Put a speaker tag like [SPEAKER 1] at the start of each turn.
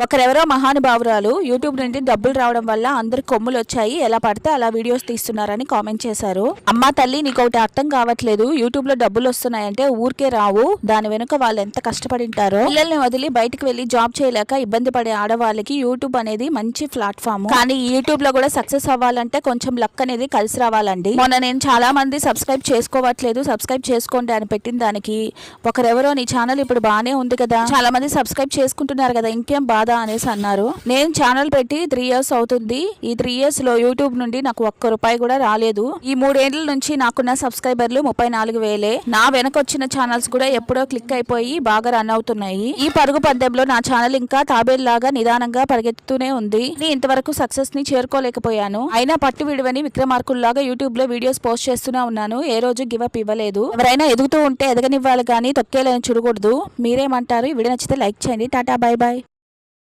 [SPEAKER 1] ఒకరెవరో మహానుభావురాలు YouTube నుండి డబ్బులు రావడం వల్ల అందరు కొమ్ములు వచ్చాయి, ఎలా పడితే అలా వీడియోస్ తీస్తున్నారని కామెంట్ చేశారు. అమ్మా తల్లి, నీకు ఒకటి అర్థం కావట్లేదు. యూట్యూబ్ లో డబ్బులు వస్తున్నాయంటే ఊరికే రావు, దాని వెనుక వాళ్ళు ఎంత కష్టపడింటారో. పిల్లల్ని వదిలి బయటకు వెళ్లి జాబ్ చేయలేక ఇబ్బంది పడే ఆడవాళ్ళకి యూట్యూబ్ అనేది మంచి ప్లాట్ఫామ్. కానీ యూట్యూబ్ లో కూడా సక్సెస్ అవ్వాలంటే కొంచెం లక్ అనేది కలిసి రావాలండి. మొన్న నేను చాలా మంది సబ్స్క్రైబ్ చేసుకోవట్లేదు, సబ్స్క్రైబ్ చేసుకోండి అని పెట్టిన దానికి ఒకరెవరో నీ ఛానల్ ఇప్పుడు బానే ఉంది కదా, చాలా మంది సబ్స్క్రైబ్ చేసుకుంటున్నారు కదా, ఇంకేం బాధ అనేసి అన్నారు. నేను ఛానల్ పెట్టి 3 years అవుతుంది. ఈ 3 years లో యూట్యూబ్ నుండి నాకు ఒక్క రూపాయి కూడా రాలేదు. ఈ 3 ఏళ్ల నుంచి నాకున్న సబ్స్క్రైబర్లు 34,000. నా వెనకొచ్చిన ఛానల్స్ కూడా ఎప్పుడో క్లిక్ అయిపోయి బాగా రన్ అవుతున్నాయి. ఈ పరుగు పద్దెంలో నా ఛానల్ ఇంకా తాబేల్లాగా నిదానంగా పరిగెత్తుతూనే ఉంది. నేను ఇంతవరకు సక్సెస్ ని చేరుకోలేకపోయాను. అయినా పట్టు విడువని విక్రమార్కుల్లాగా యూట్యూబ్ లో వీడియోస్ పోస్ట్ చేస్తూనే ఉన్నాను. ఏ రోజు గివ్ అప్ ఇవ్వలేదు. ఎవరైనా ఎదుగుతూ ఉంటే ఎదగనివ్వాలి కానీ తొక్కేలని చూడకూడదు. మీరేమంటారు? ఈ వీడియో నచ్చితే లైక్ చేయండి. Tata, by by.